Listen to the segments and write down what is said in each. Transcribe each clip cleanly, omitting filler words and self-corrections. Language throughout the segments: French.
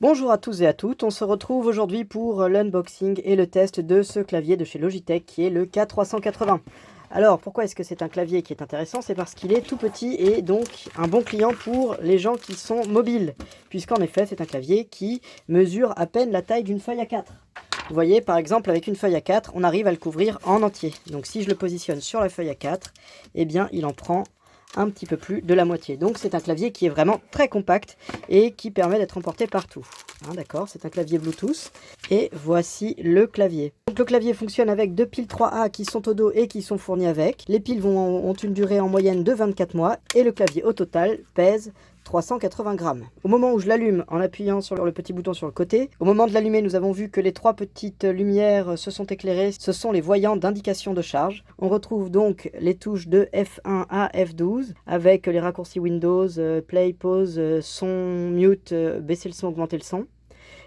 Bonjour à tous et à toutes, on se retrouve aujourd'hui pour l'unboxing et le test de ce clavier de chez Logitech qui est le K380. Alors pourquoi est-ce que c'est un clavier qui est intéressant? C'est parce qu'il est tout petit et donc un bon client pour les gens qui sont mobiles, puisqu'en effet c'est un clavier qui mesure à peine la taille d'une feuille A4. Vous voyez par exemple avec une feuille A4 on arrive à le couvrir en entier, donc si je le positionne sur la feuille A4, eh bien il en prend un petit peu plus de la moitié. Donc c'est un clavier qui est vraiment très compact et qui permet d'être emporté partout. Hein, d'accord, c'est un clavier Bluetooth. Et voici le clavier. Donc le clavier fonctionne avec deux piles 3A qui sont au dos et qui sont fournies avec. Les piles ont une durée en moyenne de 24 mois et le clavier au total pèse 380 grammes. Au moment où je l'allume en appuyant sur le petit bouton sur le côté, au moment de l'allumer, nous avons vu que les trois petites lumières se sont éclairées. Ce sont les voyants d'indication de charge. On retrouve donc les touches de F1 à F12 avec les raccourcis Windows, Play, Pause, son, Mute, baisser le son, augmenter le son.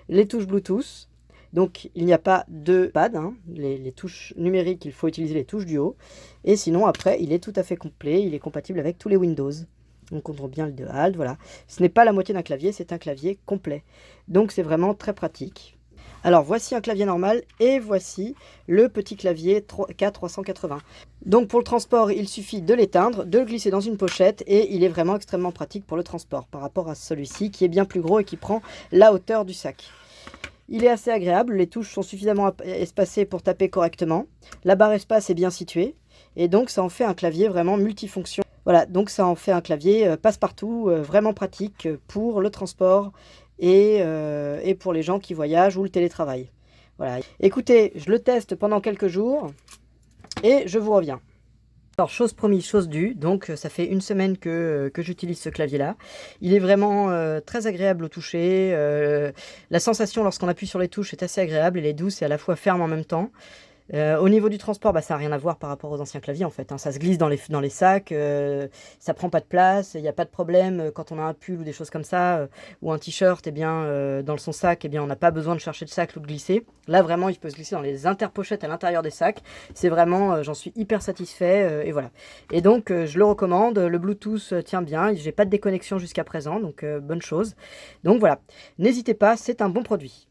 Les touches Bluetooth. Donc il n'y a pas de pad, hein. Les touches numériques, il faut utiliser les touches du haut. Et sinon après, il est tout à fait complet, il est compatible avec tous les Windows. On contrôle bien le de Alt, voilà. Ce n'est pas la moitié d'un clavier, c'est un clavier complet. Donc c'est vraiment très pratique. Alors voici un clavier normal et voici le petit clavier K380. Donc pour le transport, il suffit de l'éteindre, de le glisser dans une pochette et il est vraiment extrêmement pratique pour le transport par rapport à celui-ci qui est bien plus gros et qui prend la hauteur du sac. Il est assez agréable, les touches sont suffisamment espacées pour taper correctement. La barre espace est bien située et donc ça en fait un clavier vraiment multifonction. Voilà, donc ça en fait un clavier passe-partout, vraiment pratique pour le transport et pour les gens qui voyagent ou le télétravail. Voilà. Écoutez, je le teste pendant quelques jours et je vous reviens. Alors, chose promise, chose due, donc ça fait une semaine que j'utilise ce clavier-là. Il est vraiment très agréable au toucher. La sensation lorsqu'on appuie sur les touches est assez agréable, elle est douce et à la fois ferme en même temps. Au niveau du transport, ça n'a rien à voir par rapport aux anciens claviers en fait, hein. Ça se glisse dans les sacs, ça prend pas de place, il n'y a pas de problème quand on a un pull ou des choses comme ça, ou un t-shirt, eh bien, dans son sac, eh bien, on n'a pas besoin de chercher le sac ou de glisser. Là vraiment, il peut se glisser dans les interpochettes à l'intérieur des sacs. C'est vraiment, j'en suis hyper satisfait et voilà. Et donc, je le recommande, le Bluetooth tient bien, j'ai pas de déconnexion jusqu'à présent, donc bonne chose. Donc voilà, n'hésitez pas, c'est un bon produit.